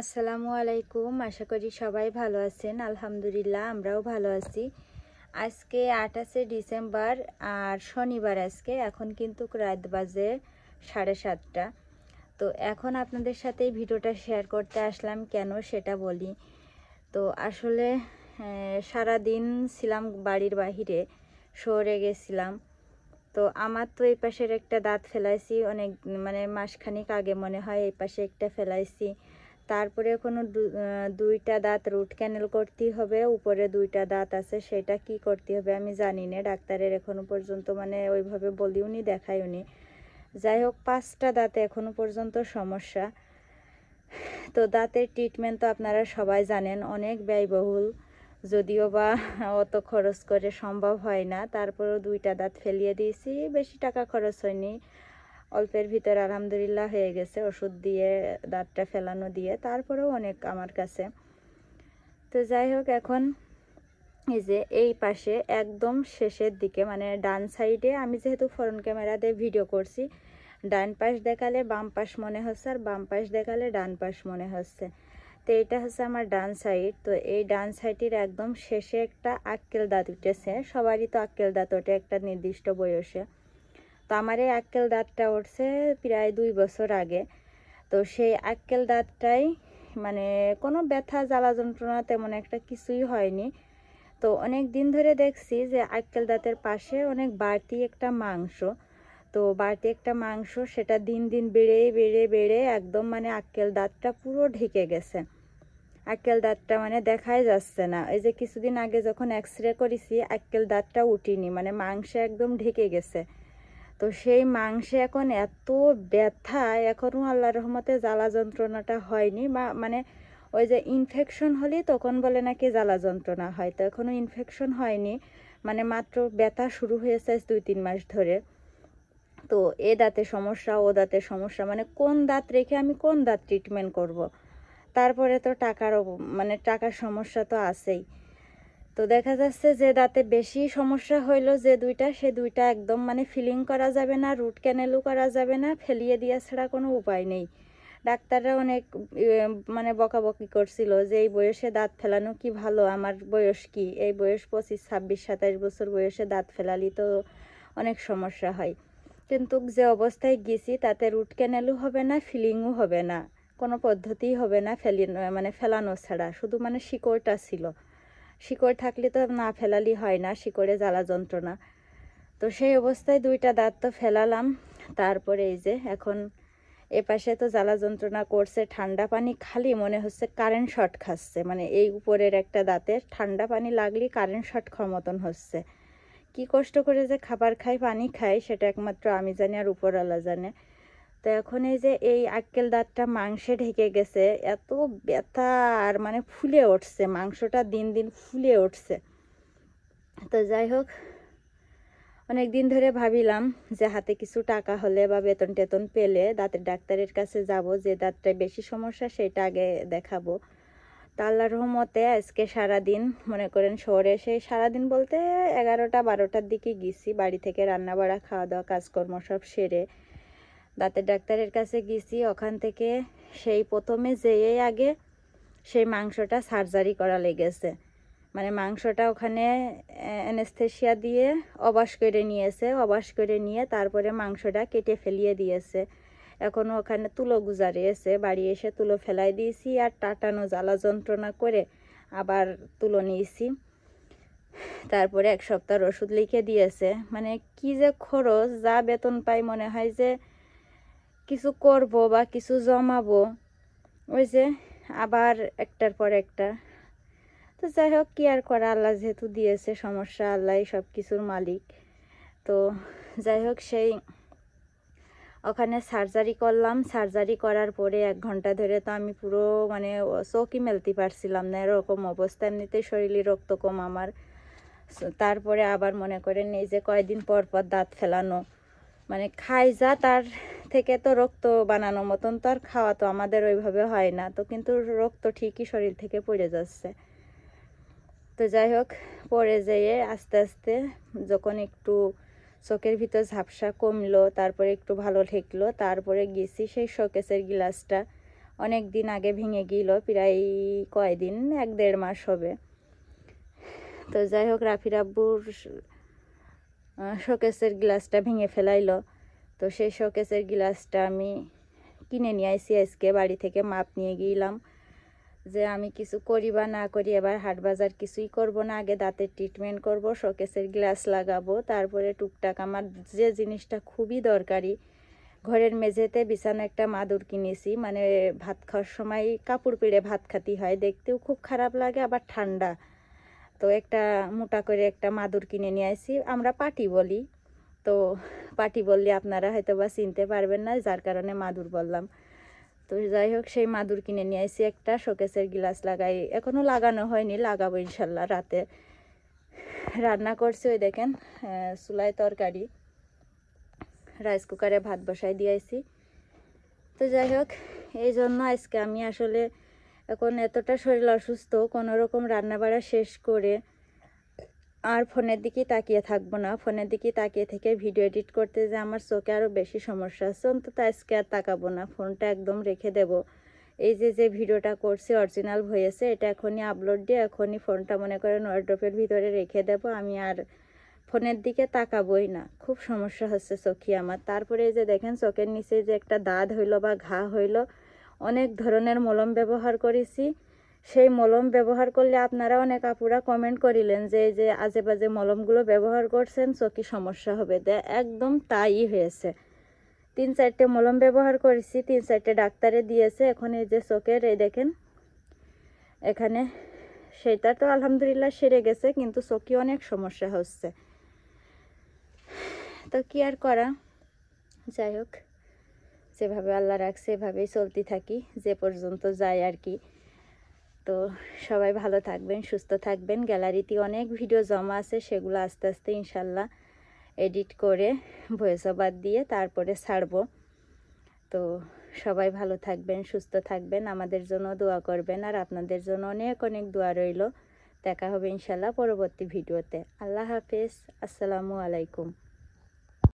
আসসালামু আলাইকুম। আশা করি সবাই ভালো আছেন। আলহামদুলিল্লাহ আমরাও ভালো আছি। আজকে 28শে ডিসেম্বর আর শনিবার। আজকে এখন কিন্তু রাত বাজে 7:30। তো এখন আপনাদের সাথে এই ভিডিওটা শেয়ার করতে আসলাম, কেন সেটা বলি। তো আসলে সারাদিন ছিলাম বাড়ির বাহিরে, শহরে গেছিলাম। তো আমার তো এই পাশের একটা দাঁত ফেলাইছি অনেক, মানে মাসখানেক আগে মনে হয় এই পাশে একটা ফেলাইছি। তারপরে কোনো দুইটা দাঁত রুট ক্যানেল করতে হবে, উপরে দুইটা দাঁত আছে, সেটা কি করতে হবে আমি জানি না। ডাক্তারের এখনো পর্যন্ত মানে ওইভাবে বলিওনি, দেখাইওনি। যাই হোক, 5টা দাঁতে এখনো পর্যন্ত সমস্যা। তো দাঁতের ট্রিটমেন্ট তো আপনারা সবাই জানেন, অনেক ব্যয়বহুল, যদিও বা অত খরচ করে সম্ভব হয় না। তারপরেও দুইটা দাঁত ফেলিয়ে দিয়েছি, বেশি টাকা খরচ হয়নি, অল্পের ভিতরে আলহামদুলিল্লাহ হয়ে গেছে, ওষুধ দিয়ে দাঁতটা ফেলানো দিয়ে। তারপরেও অনেক আমার কাছে। তো যাই হোক, এখন এই যে এই পাশে একদম শেষের দিকে, মানে ডান সাইডে, আমি যেহেতু ফ্রন্ট ক্যামেরা দিয়ে ভিডিও করছি, ডান পাশ দেখালে বাম পাশ মনে হচ্ছে, আর বাম পাশ দেখালে ডান পাশ মনে হচ্ছে। তো এটা হচ্ছে আমার ডান সাইড। তো এই ডান সাইডের একদম শেষে একটা আক্কেল দাঁত উঠেছে। সবারই তো আক্কেল দাঁত ওঠে একটা নির্দিষ্ট বয়সে। তো আমার এই আক্কেল দাঁতটা উঠছে প্রায় 2 বছর আগে। তো সেই আক্কেল দাঁতটাই মানে কোনো ব্যথা জ্বালা যন্ত্রণা তেমন একটা কিছুই হয়নি। তো অনেক দিন ধরে দেখছি যে আক্কেল দাঁতের পাশে অনেক বাড়তি একটা মাংস, তো বাড়তি একটা মাংস, সেটা দিন দিন বেড়ে বেড়ে বেড়ে একদম মানে আক্কেল দাঁতটা পুরো ঢেকে গেছে। আক্কেল দাঁতটা মানে দেখাই যাচ্ছে না। এই যে কিছুদিন আগে যখন এক্স-রে করেছি, আক্কেল দাঁতটা উঠিনি, মানে মাংসে একদম ঢেকে গেছে। তো সেই মাংসে এখন এত ব্যথা, এখনও আল্লাহর রহমতে জ্বালা যন্ত্রণাটা হয়নি। বা মানে ওই যে ইনফেকশন হলে তখন বলে নাকি জ্বালা যন্ত্রণা হয়, তো এখনও ইনফেকশন হয়নি, মানে মাত্র ব্যথা শুরু হয়েছে 2-3 মাস ধরে। তো এ দাঁতে সমস্যা, ও দাঁতে সমস্যা, মানে কোন দাঁত রেখে আমি কোন দাঁত ট্রিটমেন্ট করব। তারপরে তো মানে টাকার সমস্যা তো আছেই। তো দেখা যাচ্ছে যে দাঁতে বেশি সমস্যা হইলো যে দুইটা, সে দুইটা একদম মানে ফিলিং করা যাবে না, রুট ক্যানেলও করা যাবে না, ফেলিয়ে দেওয়া ছাড়া কোনো উপায় নেই। ডাক্তাররা অনেক মানে বকাবকি করছিল যে এই বয়সে দাঁত ফেলানো কি ভালো, আমার বয়স কি, এই বয়স 25, 26, 27 বছর বয়সে দাঁত ফেলালি তো অনেক সমস্যা হয়। কিন্তু যে অবস্থায় গেছি তাতে রুট ক্যানেলও হবে না, ফিলিংও হবে না, কোনো পদ্ধতিই হবে না মানে ফেলানো ছাড়া, শুধু মানে শিকড়টা ছিল। শিকড় থাকলে তো না ফেলালি হয় না, শিকড়ে জ্বালা যন্ত্রণা। তো সেই অবস্থায় দুইটা দাঁত তো ফেলালাম। তারপরে এই যে এখন এপাশে তো জ্বালা যন্ত্রণা করছে, ঠান্ডা পানি খালি মনে হচ্ছে কারেন্ট শর্ট খাচ্ছে, মানে এই উপরের একটা দাঁতের ঠান্ডা পানি লাগলে কারেন্ট শর্ট খাওয়ার মতন হচ্ছে। কি কষ্ট করে যে খাবার খাই, পানি খাই, সেটা একমাত্র আমি জানি আর উপরওয়ালা জানে। তো এখন এই যে এই আক্কেল দাঁতটা মাংসে ঢেকে গেছে, এত ব্যথা, আর মানে ফুলে উঠছে মাংসটা, দিন দিন ফুলে উঠছে। তো যাই হোক, অনেক দিন ধরে ভাবিলাম যে হাতে কিছু টাকা হলে বা বেতন টেতন পেলে দাঁতের ডাক্তারের কাছে যাব, যে দাঁতটা বেশি সমস্যা সেটা আগে দেখাবো। তা আল্লাহর রহমতে আজকে সারাদিন, মনে করেন শহরে সেই সারাদিন বলতে 11টা-12টার দিকে গেছি, বাড়ি থেকে রান্না বাড়া খাওয়া দাওয়া কাজকর্ম সব সেরে দাঁতের ডাক্তারের কাছে গেছি। ওখান থেকে সেই প্রথমে যেয়ে আগে সেই মাংসটা সার্জারি করা লেগেছে, মানে মাংসটা ওখানে অ্যানেস্থেশিয়া দিয়ে অবাস করে নিয়েছে, অবাস করে নিয়ে তারপরে মাংসটা কেটে ফেলিয়ে দিয়েছে। এখনও ওখানে তুলো গুজারিয়েছে, বাড়ি এসে তুলো ফেলাই দিয়েছি, আর টাটানো জ্বালা যন্ত্রণা করে আবার তুলো নিয়েছি। তারপরে 1 সপ্তাহের ওষুধ লিখে দিয়েছে। মানে কি যে খরচ, যা বেতন পাই মনে হয় যে কিছু করব বা কিছু জমাবো, ওই যে আবার একটার পর একটা। তো যাই হোক, কি আর করা, আল্লাহ যেহেতু দিয়েছে সমস্যা, আল্লাহ সব কিছুর মালিক। তো যাই হোক, সেই ওখানে সার্জারি করলাম। সার্জারি করার পরে 1 ঘন্টা ধরে তো আমি পুরো মানে চোখই মেলতে পারছিলাম না, এরকম অবস্থা। এমনিতেই শরীরে রক্ত কম আমার। তারপরে আবার মনে করেন এই যে কয়দিন পর পর দাঁত ফেলানো, মানে খাই যা তার থেকে তো রক্ত বানানোর মতন তো আর খাওয়া তো আমাদের ওইভাবে হয় না, তো কিন্তু রক্ত ঠিকই শরীর থেকে পড়ে যাচ্ছে। তো যাই হোক, পরে যেয়ে আস্তে আস্তে যখন একটু চোখের ভিতর ঝাপসা কমলো, তারপরে একটু ভালো ঠেকলো, তারপরে গেছি সেই শোকেসের গ্লাসটা অনেক দিন আগে ভেঙে গেল, প্রায় কয়দিন 1-1.5 মাস হবে। তো যাই হোক, রাফির আব্বুর শোকেসের গ্লাসটা ভেঙে ফেলাইলো। তো সেই শোকেসের গ্লাসটা আমি কিনে নিয়ে আইসি আজকে, বাড়ি থেকে মাপ নিয়ে গেলাম যে আমি কিছু করি বা না করি, এবার হাট বাজার কিছুই করব না, আগে দাঁতের ট্রিটমেন্ট করব, শোকেসের গ্লাস লাগাবো, তারপরে টুকটাক আমার যে জিনিসটা খুবই দরকারি, ঘরের মেঝেতে বিছানো একটা মাদুর কিনেছি, মানে ভাত খাওয়ার সময় কাপড় পেড়ে ভাত খাতি হয়, দেখতেও খুব খারাপ লাগে, আবার ঠান্ডা। তো একটা মোটা করে একটা মাদুর কিনে নিয়ে আসি, আমরা পাটি বলি, তো পাটি বললে আপনারা হয়তো বা চিনতে পারবেন না, যার কারণে মাদুর বললাম। তো যাই হোক, সেই মাদুর কিনে নিয়ে আসি একটা, শোকেসের গ্লাস লাগাই, এখনও লাগানো হয়নি, লাগাবো ইনশাল্লাহ। রাতে রান্না করছি, ওই দেখেন চুলায় তরকারি, রাইস কুকারে ভাত বসাই দিয়েছি। তো যাই হোক, এই জন্য আজকে আমি আসলে এখন এতটা শরীর অসুস্থ, কোনো রকম রান্না বাড়া শেষ করে আর ফোনের দিকে তাকিয়ে থাকবো না। ফোনের দিকে তাকিয়ে থেকে ভিডিও এডিট করতে যে আমার চোখে আরও বেশি সমস্যা আছে, অন্তত আজকে আর তাকাবো না, ফোনটা একদম রেখে দেব। এই যে ভিডিওটা করছি অরিজিনাল ভয়েসে, এটা এখনই আপলোড দিয়ে এখনই ফোনটা মনে করেন ওয়ার্ড্রপের ভিতরে রেখে দেব, আমি আর ফোনের দিকে তাকাবোই না। খুব সমস্যা হচ্ছে চোখে আমার। তারপরে এই যে দেখেন চোখের নিচে যে একটা দাগ হইলো বা ঘা হইলো, অনেক ধরনের মলম ব্যবহার করেছি। সেই মলম ব্যবহার করলে আপনারা অনেক আপুরা কমেন্ট করিলেন যে এই যে আজে বাজে মলমগুলো ব্যবহার করছেন, চোখে সমস্যা হবে, একদম তাই হয়েছে। 3-4টে মলম ব্যবহার করেছি, 3-4টে ডাক্তারে দিয়েছে। এখন এই যে চোখের এই দেখেন এখানে, সেটা তো আলহামদুলিল্লাহ সেরে গেছে, কিন্তু চোখে অনেক সমস্যা হচ্ছে। তো কি আর করা, যাই হোক, যেভাবে আল্লাহ রাখছে এভাবেই চলতে থাকি, যে পর্যন্ত যায় আর কি। তো সবাই ভালো থাকবেন, সুস্থ থাকবেন। গ্যালারিতে অনেক ভিডিও জমা আছে, সেগুলো আস্তে আস্তে ইনশাল্লাহ এডিট করে ভয়েস ওভার দিয়ে তারপরে ছাড়বো। তো সবাই ভালো থাকবেন, সুস্থ থাকবেন, আমাদের জন্য দোয়া করবেন, আর আপনাদের জন্য অনেক অনেক দোয়া রইল। দেখা হবে ইনশাল্লাহ পরবর্তী ভিডিওতে। আল্লাহ হাফেজ, আসসালামু আলাইকুম।